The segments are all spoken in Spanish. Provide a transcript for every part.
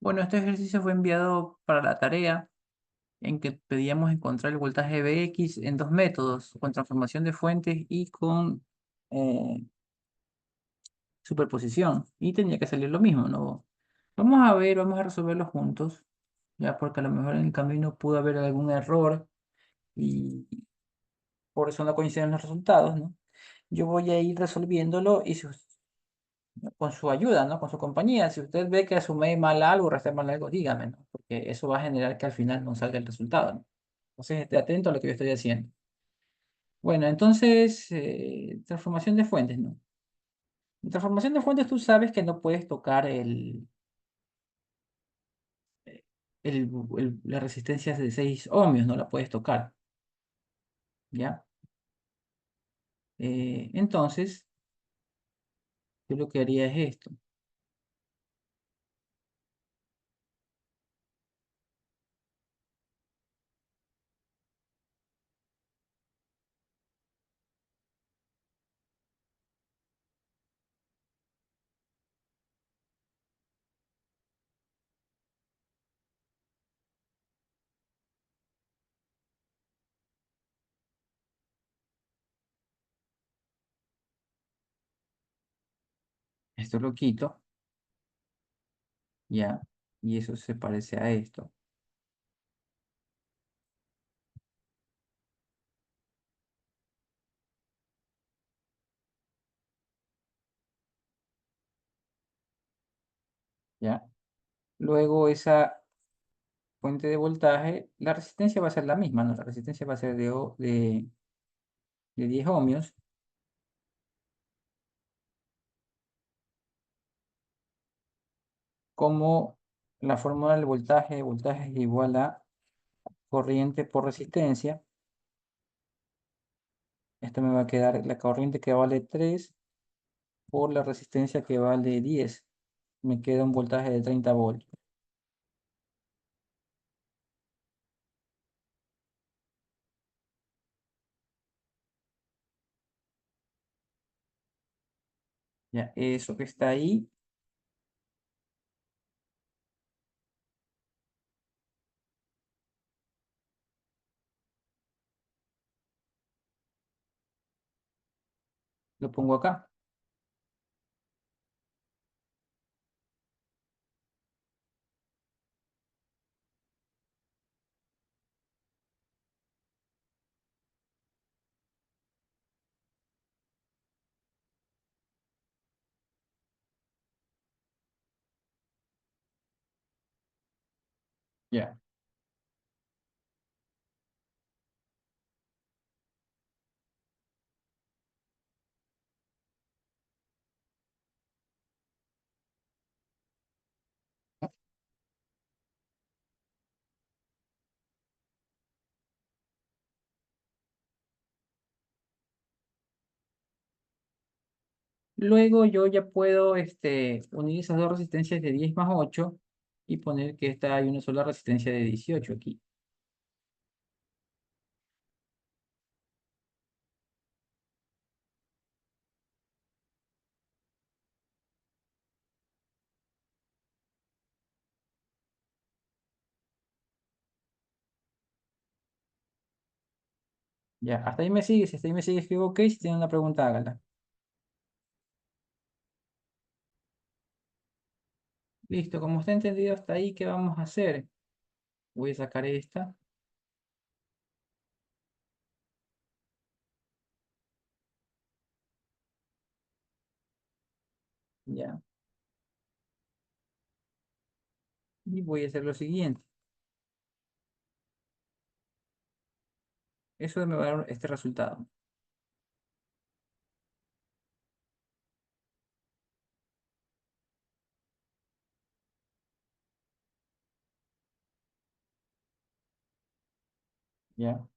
Bueno, este ejercicio fue enviado para la tarea en que pedíamos encontrar el voltaje Vx en dos métodos, con transformación de fuentes y con eh, superposición. Y tenía que salir lo mismo, ¿no? Vamos a ver, vamos a resolverlo juntos, ya porque a lo mejor en el camino pudo haber algún error y por eso no coinciden los resultados, ¿no? Yo voy a ir resolviéndolo y con su ayuda, ¿no? Con su compañía. Si usted ve que asume mal algo, resté mal algo, dígame, ¿no? Porque eso va a generar que al final no salga el resultado, ¿no? Entonces, esté atento a lo que yo estoy haciendo. Bueno, entonces, transformación de fuentes, ¿no? En transformación de fuentes, tú sabes que no puedes tocar el, la resistencia de 6 ohmios, no la puedes tocar, ¿ya? Entonces, yo lo que haría es esto, esto lo quito, ¿ya? Y eso se parece a esto, ¿ya? Luego esa fuente de voltaje, la resistencia va a ser la misma, ¿no? La resistencia va a ser de 10 ohmios, como la fórmula del voltaje es igual a corriente por resistencia. Esto me va a quedar la corriente que vale 3 por la resistencia que vale 10. Me queda un voltaje de 30 voltios. Ya, eso que está ahí, lo pongo acá. Ya. Luego yo ya puedo unir esas dos resistencias de 10 más 8 y poner que esta hay una sola resistencia de 18 aquí. Ya, hasta ahí me sigues, hasta ahí me sigues, escribo ok, si tiene una pregunta, hágala. Listo, como está entendido hasta ahí, ¿qué vamos a hacer? Voy a sacar esta, ya, y voy a hacer lo siguiente. Eso me va a dar este resultado, ya.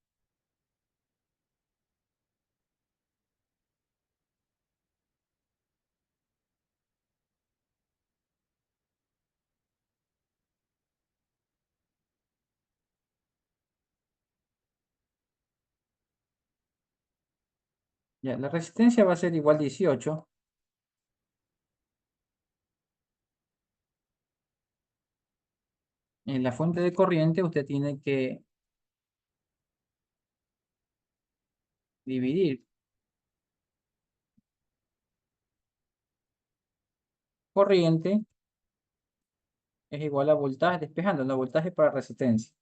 Ya, la resistencia va a ser igual 18, En la fuente de corriente usted tiene que dividir corriente es igual a voltaje, despejando, no voltaje para resistencia.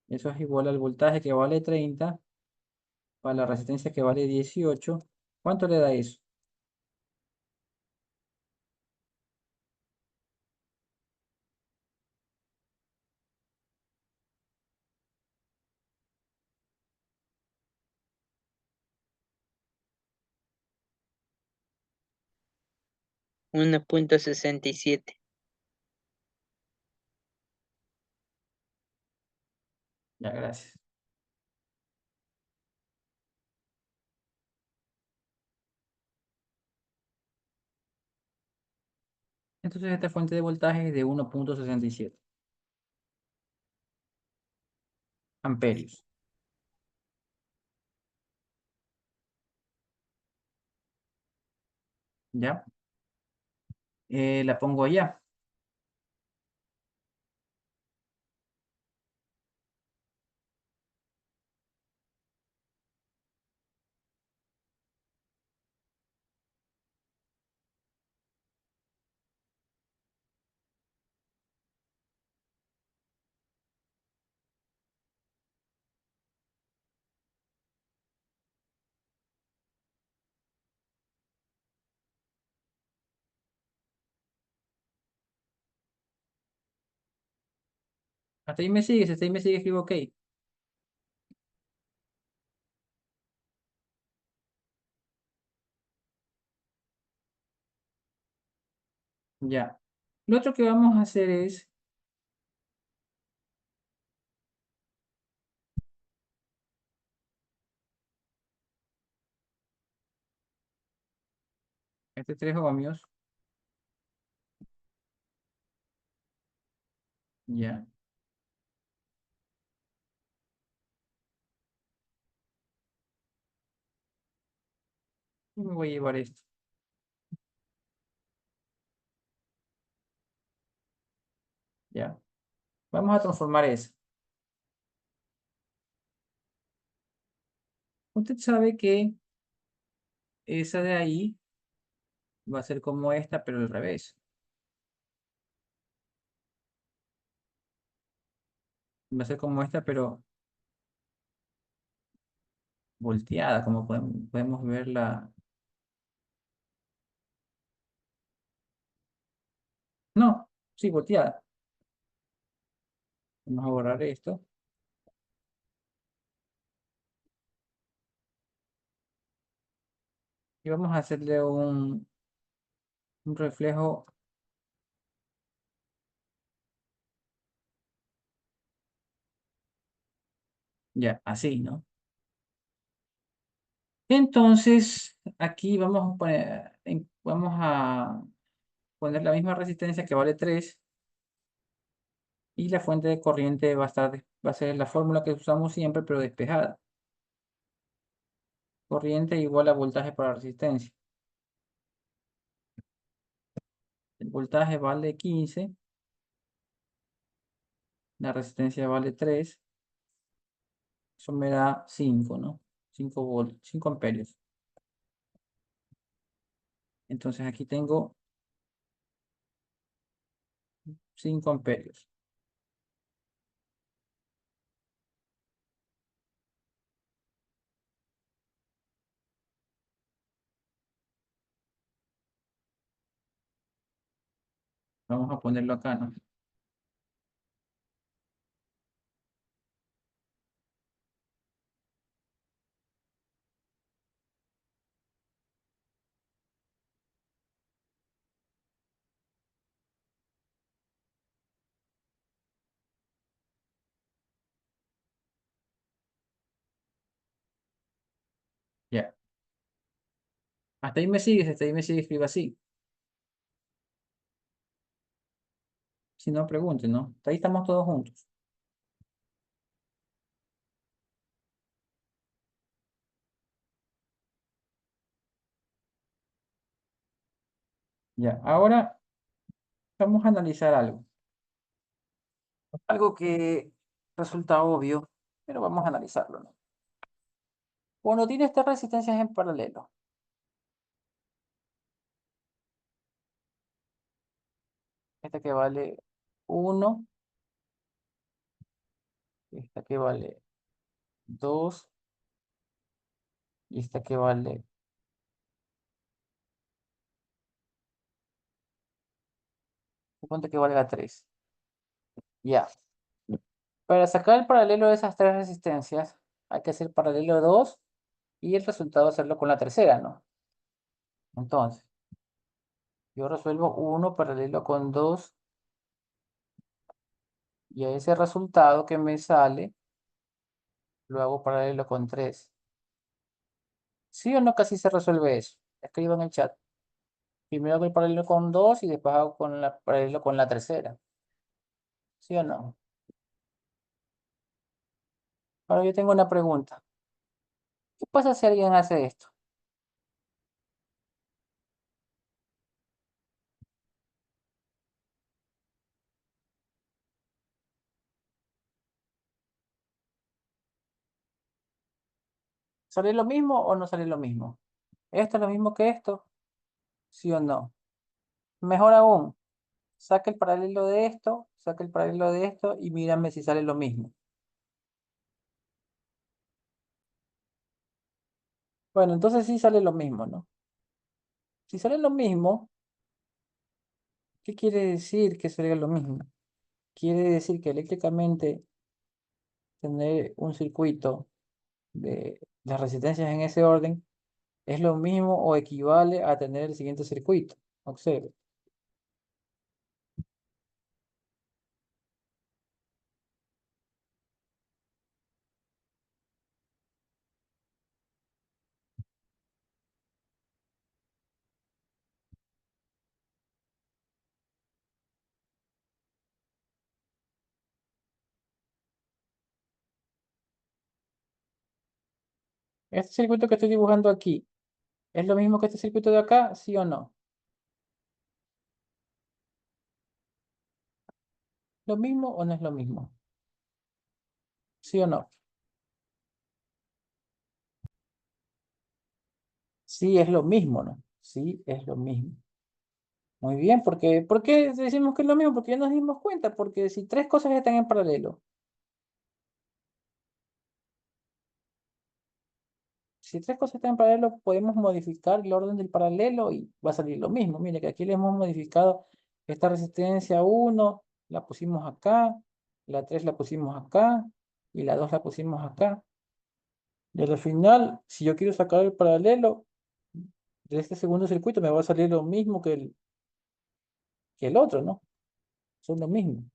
Eso es igual al voltaje que vale 30 para la resistencia que vale 18. ¿Cuánto le da eso? Uno punto 67. Ya, gracias. Entonces esta fuente de voltaje es de 1,67 amperios. ¿Ya? La pongo allá. Hasta ahí me sigue, escribo OK. Ya. Lo otro que vamos a hacer es, este 3 ohmios, ya. Y me voy a llevar esto, ya. Vamos a transformar eso. Usted sabe que esa de ahí va a ser como esta, pero al revés. Va a ser como esta, pero volteada, como podemos verla. No, sí, volteada. Vamos a borrar esto. Y vamos a hacerle un reflejo, ya, así, ¿no? Entonces, aquí vamos a poner, poner la misma resistencia que vale 3 y la fuente de corriente va a ser la fórmula que usamos siempre, pero despejada. Corriente igual a voltaje para resistencia. El voltaje vale 15, la resistencia vale 3, eso me da 5, ¿no? 5 amperios. Entonces aquí tengo 5 amperios. Vamos a ponerlo acá, ¿no? Ya. Hasta ahí me sigues, hasta ahí me sigues, escriba así. Si no, pregunten, ¿no? Hasta ahí estamos todos juntos. Ya. Ahora Vamos a analizar algo. Algo que resulta obvio, pero vamos a analizarlo, ¿no? Cuando tiene estas resistencias en paralelo, esta que vale 1, esta que vale 2 y esta que vale, suponte que valga 3. Ya. Para sacar el paralelo de esas tres resistencias, hay que hacer paralelo 2 y el resultado hacerlo con la tercera, ¿no? Entonces, yo resuelvo 1 paralelo con 2 y a ese resultado que me sale, lo hago paralelo con 3. ¿Sí o no casi se resuelve eso? Escriban en el chat. Primero hago el paralelo con 2 y después hago paralelo con la tercera. ¿Sí o no? Ahora yo tengo una pregunta. ¿Qué pasa si alguien hace esto? ¿Sale lo mismo o no sale lo mismo? ¿Esto es lo mismo que esto? ¿Sí o no? Mejor aún, saca el paralelo de esto, saca el paralelo de esto y mírame si sale lo mismo. Bueno, entonces sí sale lo mismo, ¿no? Si sale lo mismo, ¿qué quiere decir que salga lo mismo? Quiere decir que eléctricamente tener un circuito de las resistencias en ese orden es lo mismo o equivale a tener el siguiente circuito. Observe. Este circuito que estoy dibujando aquí, ¿es lo mismo que este circuito de acá? ¿Sí o no? ¿Lo mismo o no es lo mismo? ¿Sí o no? Sí es lo mismo, ¿no? Sí es lo mismo. Muy bien, porque ¿por qué decimos que es lo mismo? Porque ya nos dimos cuenta, porque si tres cosas están en paralelo, si tres cosas están en paralelo, podemos modificar el orden del paralelo y va a salir lo mismo. Mire que aquí le hemos modificado esta resistencia 1, la pusimos acá, la 3 la pusimos acá y la 2 la pusimos acá. Y al final, si yo quiero sacar el paralelo de este segundo circuito, me va a salir lo mismo que el otro, ¿no? Son lo mismo.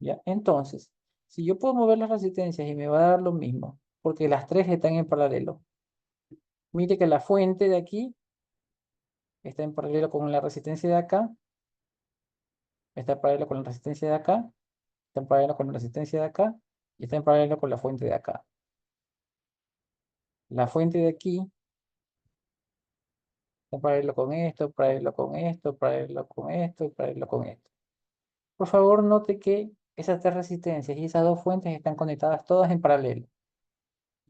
¿Ya? Entonces, si yo puedo mover las resistencias y me va a dar lo mismo, porque las tres están en paralelo. Mire que la fuente de aquí está en paralelo con la resistencia de acá, está en paralelo con la resistencia de acá, está en paralelo con la resistencia de acá y está en paralelo con la fuente de acá. La fuente de aquí está en paralelo con esto, paralelo con esto, paralelo con esto y paralelo con esto. Por favor, note que esas tres resistencias y esas dos fuentes están conectadas todas en paralelo.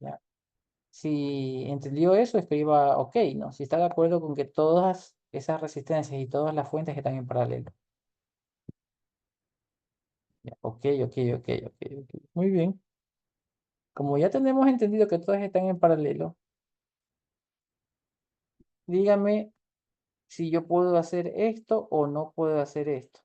¿Ya? Si entendió eso, escriba OK, ¿no? Si está de acuerdo con que todas esas resistencias y todas las fuentes están en paralelo. Ya, OK, OK, OK, OK, OK. Muy bien. Como ya tenemos entendido que todas están en paralelo, dígame si yo puedo hacer esto o no puedo hacer esto.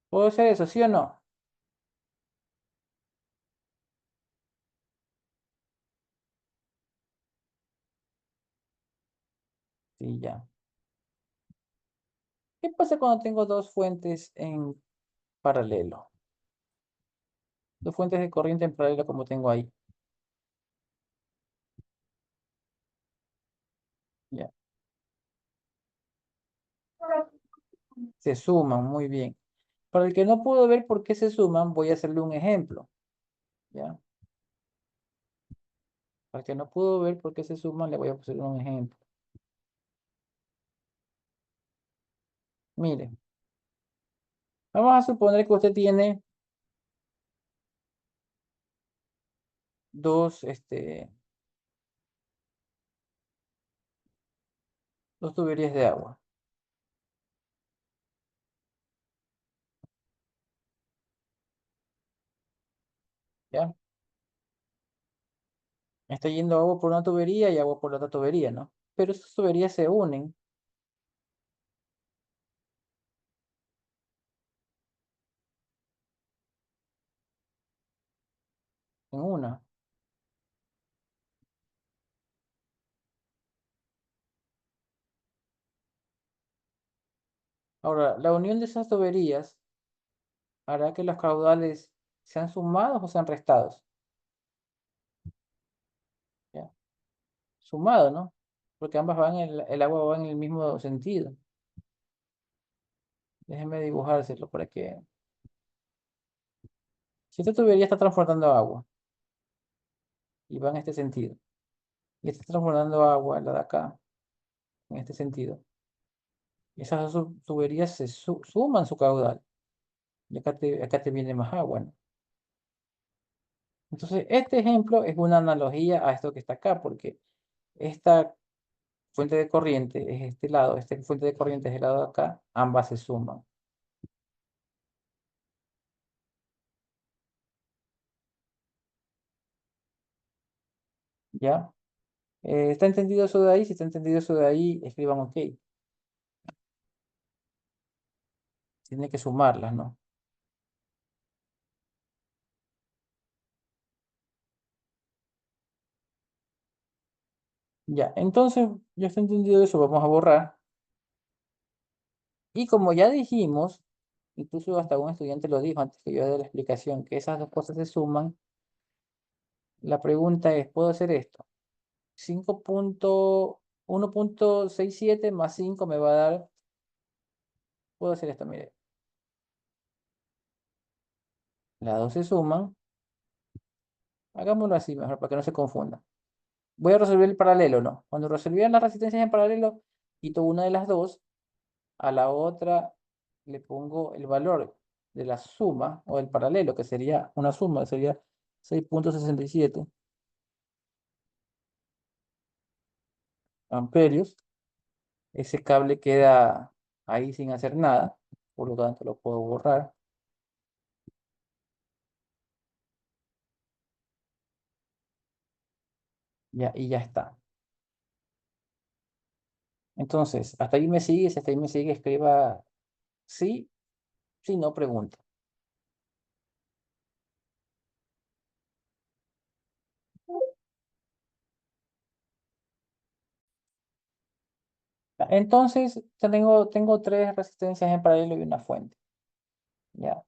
¿Puedo hacer eso, sí o no? Sí, ya. ¿Qué pasa cuando tengo dos fuentes en paralelo? Dos fuentes de corriente en paralelo como tengo ahí. Ya. Se suman, muy bien. Para el que no puedo ver por qué se suman, voy a hacerle un ejemplo. ¿Ya? Para el que no puedo ver por qué se suman, le voy a hacer un ejemplo. Mire, vamos a suponer que usted tiene dos, dos tuberías de agua. ¿Ya? Está yendo agua por una tubería y agua por la otra tubería, ¿no? Pero esas tuberías se unen en una. Ahora, la unión de esas tuberías hará que los caudales sean sumados o sean restados. ¿Ya? Sumado, ¿no? Porque ambas van el agua va en el mismo sentido. Déjeme dibujárselo para que... Si esta tubería está transportando agua y va en este sentido, y está transportando agua, la de acá, en este sentido, esas dos tuberías se suman su caudal. Y acá te viene más agua, ¿no? Entonces, este ejemplo es una analogía a esto que está acá, porque esta fuente de corriente es este lado, esta fuente de corriente es el lado de acá, ambas se suman, ¿ya? ¿Está entendido eso de ahí? Si está entendido eso de ahí, escriban OK. Tiene que sumarlas, ¿no? Ya, entonces, ya está entendido eso, vamos a borrar. Y como ya dijimos, incluso hasta un estudiante lo dijo antes que yo dé la explicación, que esas dos cosas se suman, la pregunta es, ¿puedo hacer esto? 1.67 más 5 me va a dar, puedo hacer esto, mire, las dos se suman, hagámoslo así mejor para que no se confunda. Voy a resolver el paralelo, ¿no? Cuando resolvían las resistencias en paralelo, quito una de las dos, a la otra le pongo el valor de la suma o del paralelo, que sería una suma, que sería 6.67 amperios. Ese cable queda ahí sin hacer nada, por lo tanto lo puedo borrar. Ya, y ya está. Entonces, hasta ahí me sigue, si hasta ahí me sigue, escriba sí, si no, pregunta. Entonces, tengo tres resistencias en paralelo y una fuente. Ya.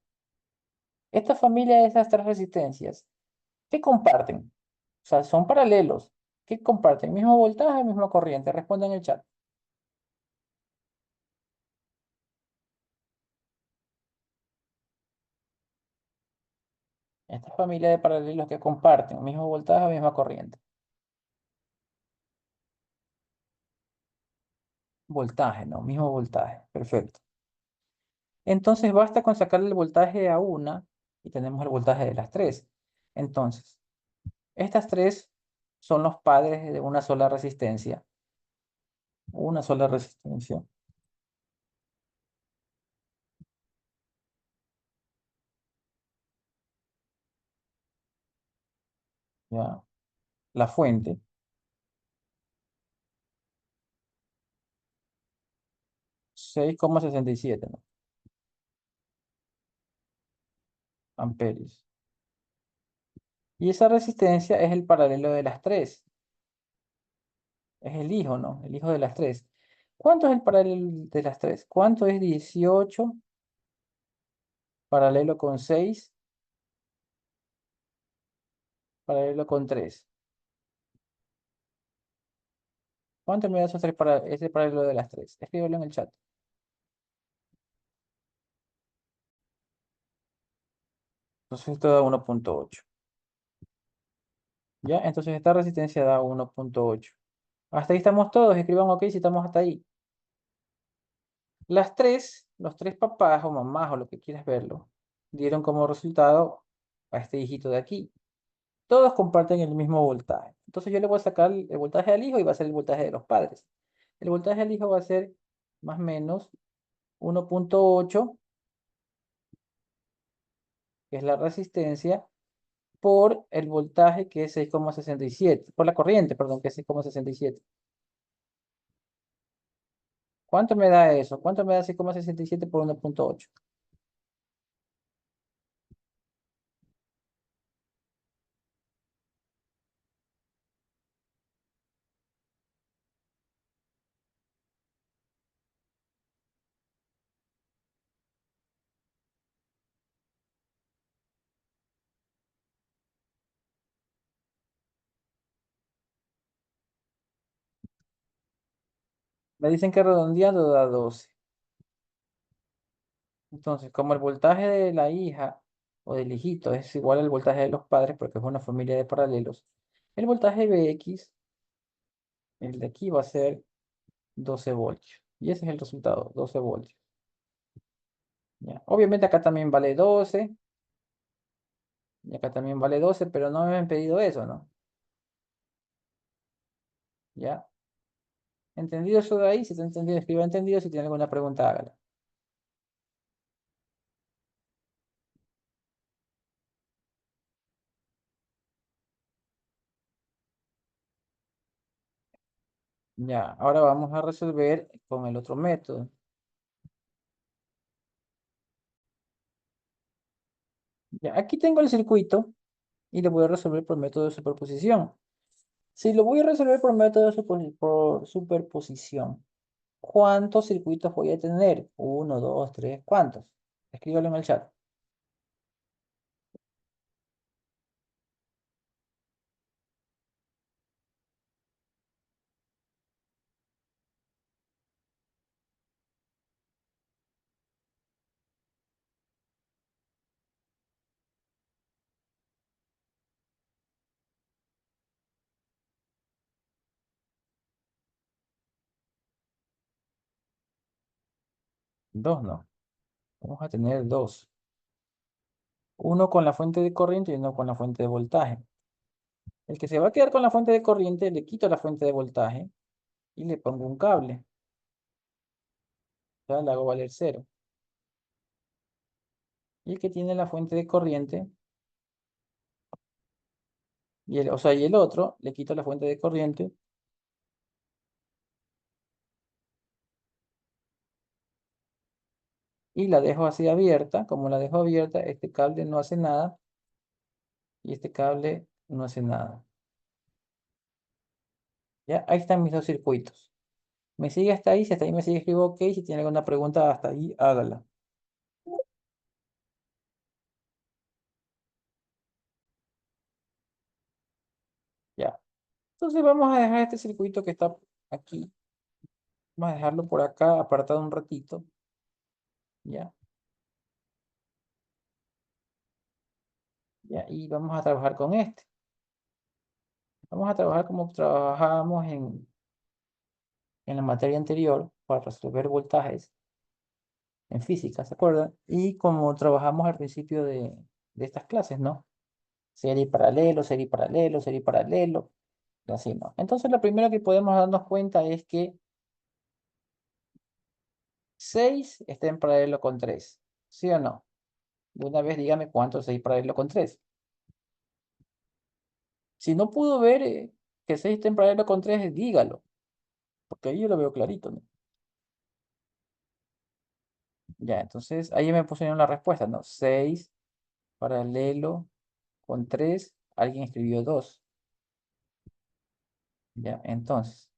Esta familia de esas tres resistencias, ¿qué comparten? O sea, son paralelos. ¿Qué comparten? Mismo voltaje, misma corriente. Responda en el chat. Esta familia de paralelos que comparten mismo voltaje, misma corriente. Voltaje, ¿no? Mismo voltaje. Perfecto. Entonces basta con sacarle el voltaje a una y tenemos el voltaje de las tres. Entonces, estas tres son los padres de una sola resistencia. Una sola resistencia. ¿Ya? La fuente, 6,67, ¿no? Amperios. Y esa resistencia es el paralelo de las tres. Es el hijo, ¿no? El hijo de las tres. ¿Cuánto es el paralelo de las 3? ¿Cuánto es 18 paralelo con 6 paralelo con 3? ¿Cuánto me da esos tres para ese paralelo de las 3? Escríbelo en el chat. Entonces esto da 1.8. ¿Ya? Entonces esta resistencia da 1.8. Hasta ahí estamos todos. Escriban ok si estamos hasta ahí. Las tres, los tres papás o mamás o lo que quieras verlo, dieron como resultado a este hijito de aquí. Todos comparten el mismo voltaje. Entonces yo le voy a sacar el voltaje al hijo y va a ser el voltaje de los padres. El voltaje al hijo va a ser más o menos 1.8, que es la resistencia, por el voltaje que es 6,67, por la corriente, perdón, que es 6,67. ¿Cuánto me da eso? ¿Cuánto me da 6,67 por 1.8? Me dicen que redondeando da 12. Entonces, como el voltaje de la hija o del hijito es igual al voltaje de los padres, porque es una familia de paralelos, el voltaje Bx, el de aquí, va a ser 12 voltios. Y ese es el resultado, 12 voltios. ¿Ya? Obviamente acá también vale 12, y acá también vale 12, pero no me han pedido eso, ¿no? ¿Ya? ¿Entendido eso de ahí? Si está entendido, escriba entendido. Si tiene alguna pregunta, hágala. Ya, ahora vamos a resolver con el otro método. Ya, aquí tengo el circuito y lo voy a resolver por método de superposición. Si lo voy a resolver por método de por superposición, ¿cuántos circuitos voy a tener? Uno, dos, tres, ¿cuántos? Escríbalo en el chat. Dos no. Vamos a tener dos. Uno con la fuente de corriente y uno con la fuente de voltaje. El que se va a quedar con la fuente de corriente, le quito la fuente de voltaje y le pongo un cable. Ya le hago valer cero. Y el que tiene la fuente de corriente, o sea, y el otro, le quito la fuente de corriente y la dejo así abierta. Como la dejo abierta, este cable no hace nada y este cable no hace nada. Ya, ahí están mis dos circuitos. ¿Me sigue hasta ahí? Si hasta ahí me sigue, escribo ok. Si tiene alguna pregunta hasta ahí, hágala. Ya. Entonces vamos a dejar este circuito que está aquí. Vamos a dejarlo por acá apartado un ratito. Ya. Ya. Y vamos a trabajar con este. Vamos a trabajar como trabajábamos en la materia anterior para resolver voltajes en física, ¿se acuerdan? Y como trabajamos al principio de estas clases, ¿no? Serie paralelo, serie paralelo, serie paralelo, y así, ¿no? Entonces, lo primero que podemos darnos cuenta es que 6 está en paralelo con 3, ¿sí o no? De una vez dígame cuánto es 6 paralelo con 3. Si no pudo ver que 6 está en paralelo con 3, dígalo, porque ahí yo lo veo clarito, ¿no? Ya, entonces ahí me pusieron la respuesta, ¿no? 6 paralelo con 3, alguien escribió 2. Ya, entonces,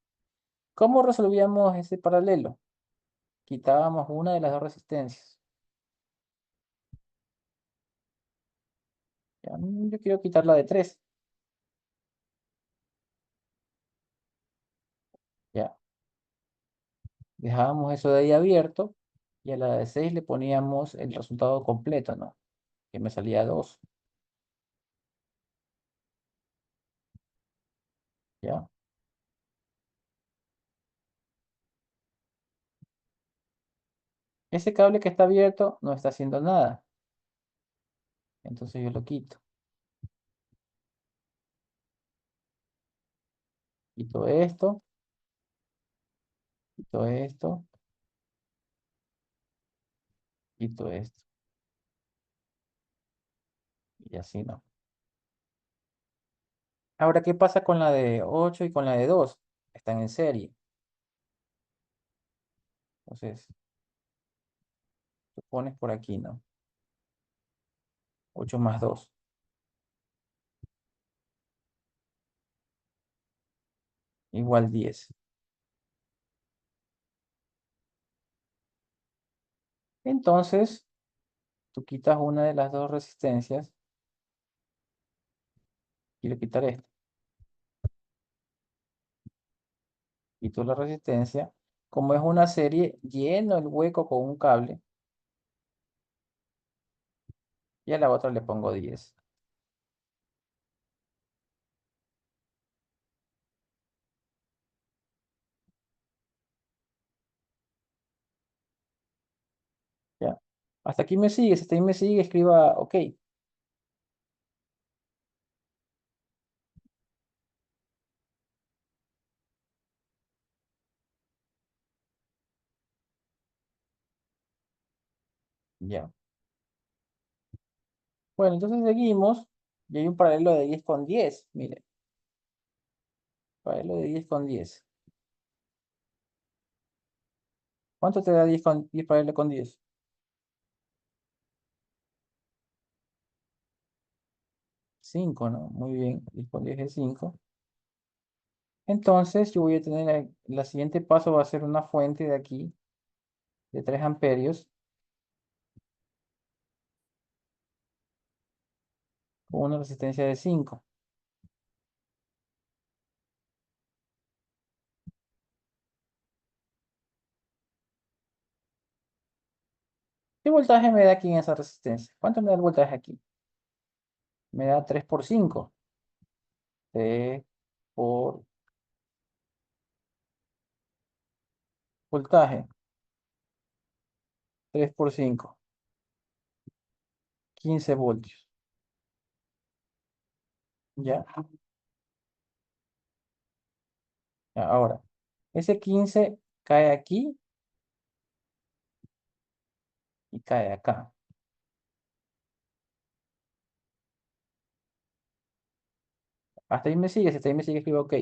¿Cómo resolvíamos ese paralelo? Quitábamos una de las dos resistencias. Ya, yo quiero quitar la de 3. Ya, dejábamos eso de ahí abierto y a la de 6 le poníamos el resultado completo, ¿no? Que me salía 2. ¿Ya? Ese cable que está abierto no está haciendo nada. Entonces yo lo quito. Quito esto, quito esto, quito esto. Y así no. Ahora, ¿qué pasa con la de 8 y con la de 2? Están en serie. Entonces, tú pones por aquí, ¿no? 8 más 2 igual 10. Entonces, tú quitas una de las dos resistencias. Quiero quitar esta. Quito la resistencia. Como es una serie, lleno el hueco con un cable. Y a la otra le pongo 10. ¿Ya? Hasta aquí me sigue. Si hasta ahí me sigue, escriba OK. Ya. Bueno, entonces seguimos. Y hay un paralelo de 10 con 10. Mire, paralelo de 10 con 10. ¿Cuánto te da 10 con 10 paralelo con 10? 5, ¿no? Muy bien. 10 con 10 es 5. Entonces yo voy a tener, la siguiente paso va a ser una fuente de aquí, de 3 amperios, con una resistencia de 5. ¿Qué voltaje me da aquí en esa resistencia? ¿Cuánto me da el voltaje aquí? Me da 3 por 5. 3 por voltaje. 3 por 5. 15 voltios. ¿Ya? Ya, ahora, ese 15 cae aquí y cae acá. Hasta ahí me sigue, si hasta ahí me sigue, escribo OK.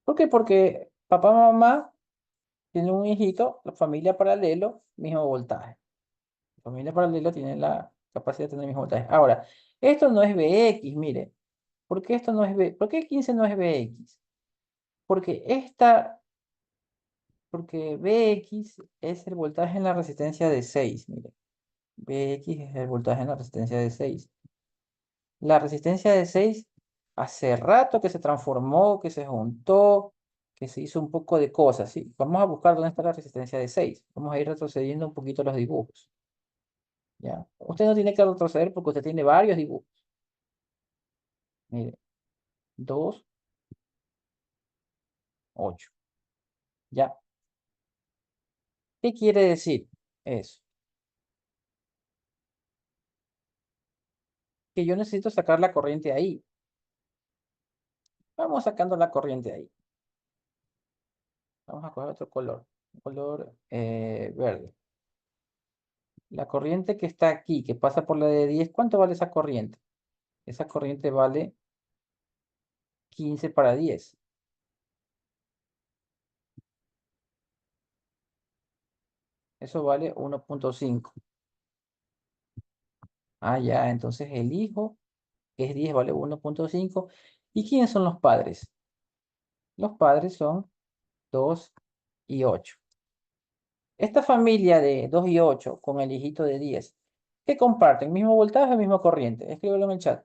¿Por qué? Porque papá, mamá tienen un hijito, la familia paralelo, mismo voltaje. La familia paralela tiene la capacidad de tener el mismo voltaje. Ahora, esto no es BX, mire. ¿Por qué esto no es B? ¿Por qué 15 no es BX? Porque porque BX es el voltaje en la resistencia de 6, mire. BX es el voltaje en la resistencia de 6. La resistencia de 6 hace rato que se transformó, que se juntó, que se hizo un poco de cosas, ¿sí? Vamos a buscar dónde está la resistencia de 6. Vamos a ir retrocediendo un poquito los dibujos, ¿ya? Usted no tiene que retroceder porque usted tiene varios dibujos. Mire, 2, 8. ¿Ya? ¿Qué quiere decir eso? Que yo necesito sacar la corriente ahí. Vamos sacando la corriente ahí. Vamos a coger otro color, un color verde. La corriente que está aquí, que pasa por la de 10, ¿cuánto vale esa corriente? Esa corriente vale 15 para 10. Eso vale 1.5. Ah, ya, entonces el hijo, que es 10, vale 1.5. ¿Y quiénes son los padres? Los padres son 2 y 8. Esta familia de 2 y 8 con el hijito de 10, ¿qué comparten? ¿Mismo voltaje o misma corriente? Escríbelo en el chat.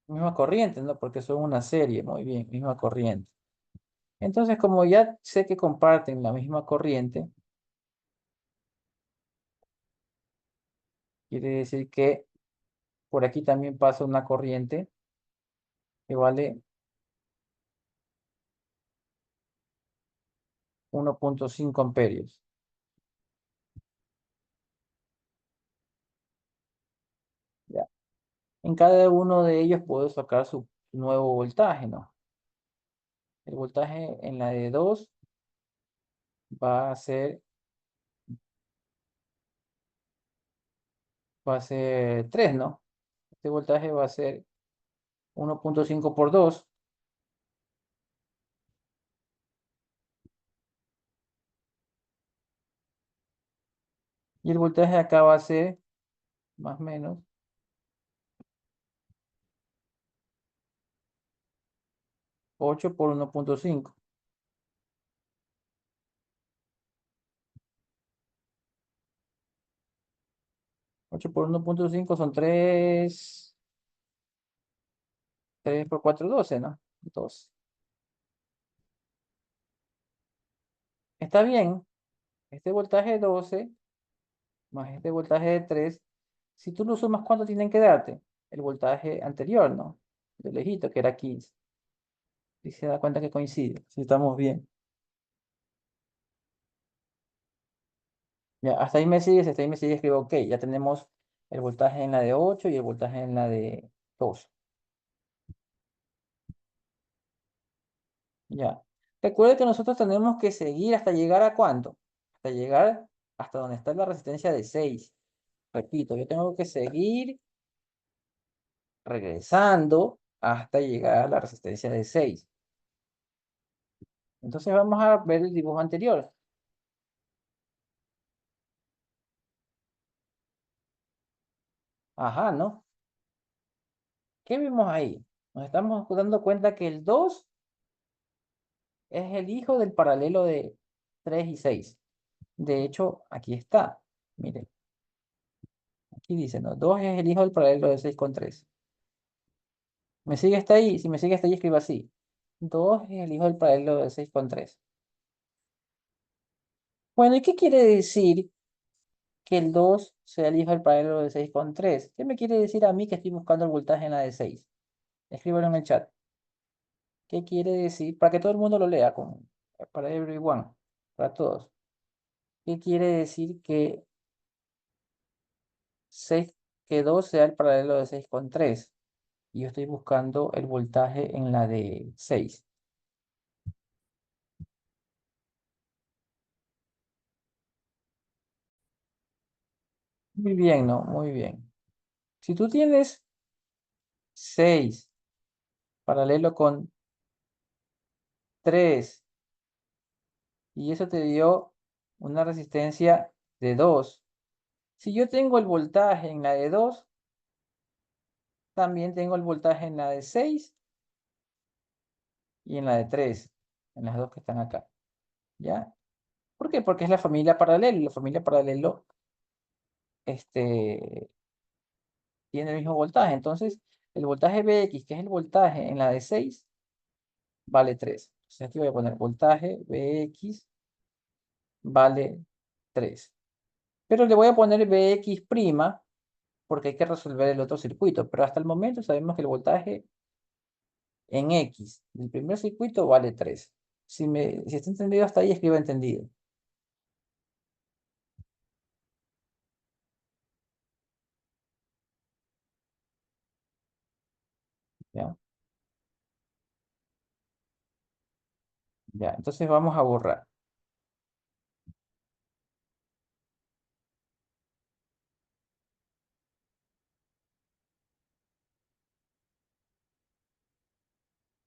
Misma corriente, ¿no? Porque son una serie, muy bien, misma corriente. Entonces, como ya sé que comparten la misma corriente, quiere decir que por aquí también pasa una corriente que vale 1,5 amperios. Ya. En cada uno de ellos puedo sacar su nuevo voltaje, ¿no? El voltaje en la de 2 va a ser, va a ser 3, ¿no? Este voltaje va a ser 1,5 por 2 y el voltaje acá va a ser más o menos 8 por 1,5. 8 por 1,5 son 3, 3 por 4, 12, ¿no? 12. Está bien, este voltaje 12 más este voltaje de 3, si tú lo sumas, ¿cuánto tienen que darte? El voltaje anterior, ¿no? De lejito, que era 15. Y se da cuenta que coincide, si estamos bien. Ya, hasta ahí me sigues, escribo, ok, ya tenemos el voltaje en la de 8 y el voltaje en la de 2. Ya. Recuerda que nosotros tenemos que seguir hasta llegar a cuánto. Hasta llegar hasta donde está la resistencia de 6. Repito, yo tengo que seguir regresando hasta llegar a la resistencia de 6. Entonces vamos a ver el dibujo anterior. Ajá, ¿no? ¿Qué vimos ahí? Nos estamos dando cuenta que el 2 es el hijo del paralelo de 3 y 6. De hecho, aquí está. Mire, aquí dice, ¿no? 2 es el hijo del paralelo de 6 con 3. ¿Me sigue hasta ahí? Si me sigue hasta ahí, escriba así. 2 es el hijo del paralelo de 6 con 3. Bueno, ¿y qué quiere decir que el 2 sea el hijo del paralelo de 6 con 3? ¿Qué me quiere decir a mí que estoy buscando el voltaje en la de 6? Escríbelo en el chat. ¿Qué quiere decir? Para que todo el mundo lo lea, para everyone, para todos. ¿Qué quiere decir que 6, que 2 sea el paralelo de 6 con 3? Y yo estoy buscando el voltaje en la de 6. Muy bien, ¿no? Muy bien. Si tú tienes 6 paralelo con 3 y eso te dio una resistencia de 2. Si yo tengo el voltaje en la de 2, también tengo el voltaje en la de 6 y en la de 3, en las dos que están acá. ¿Ya? ¿Por qué? Porque es la familia paralelo. La familia paralelo este, tiene el mismo voltaje. Entonces, el voltaje Bx, que es el voltaje en la de 6, vale 3. Entonces, aquí voy a poner voltaje Bx vale 3. Pero le voy a poner Bx' porque hay que resolver el otro circuito. Pero hasta el momento sabemos que el voltaje en X del primer circuito vale 3. Si está entendido hasta ahí, escriba entendido. ¿Ya? Ya, entonces vamos a borrar.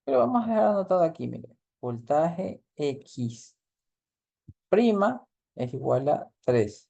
Pero vamos a dejar anotado aquí, mire. Voltaje X' es igual a 3.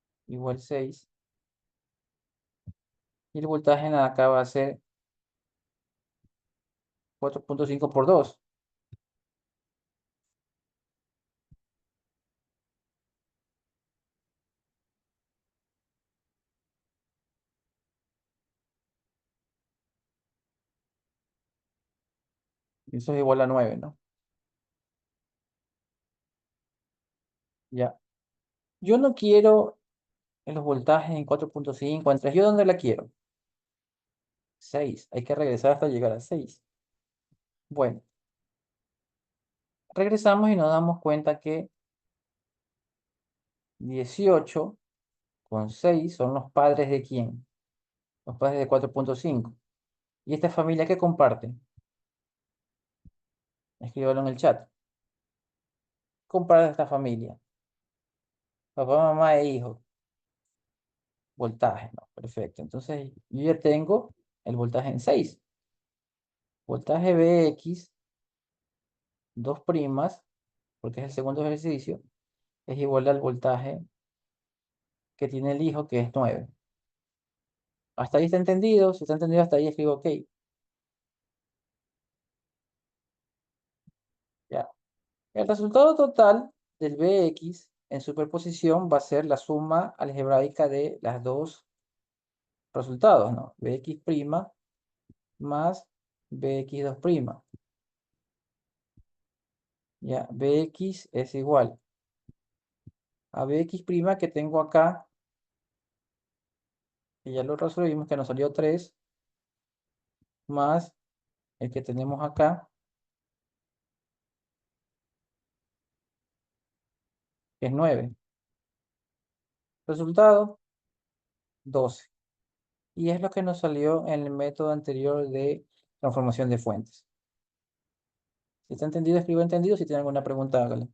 igual 6. Y el voltaje en acá va a ser 4.5 por 2. Y eso es igual a 9, ¿no? Ya. Yo no quiero los voltajes en 4.5, en 3. ¿Yo dónde la quiero? 6. Hay que regresar hasta llegar a 6. Bueno, regresamos y nos damos cuenta que 18 con 6 son los padres de quién? Los padres de 4.5. ¿Y esta familia qué comparte? Escríbalo en el chat. Comparte esta familia. Papá, mamá e hijo. Voltaje, ¿no? Perfecto. Entonces, yo ya tengo el voltaje en 6. Voltaje Bx, 2 primas, porque es el segundo ejercicio, es igual al voltaje que tiene el hijo, que es 9. ¿Hasta ahí está entendido? Si está entendido hasta ahí, escribo OK. Ya. El resultado total del Bx en superposición va a ser la suma algebraica de las dos resultados, ¿no? Bx' más Bx2'. Ya, Bx es igual a Bx' que tengo acá, que ya lo resolvimos, que nos salió 3, más el que tenemos acá, que es 9. Resultado, 12. Y es lo que nos salió en el método anterior de transformación de fuentes. Si está entendido, escriba entendido. Si tiene alguna pregunta, hágala.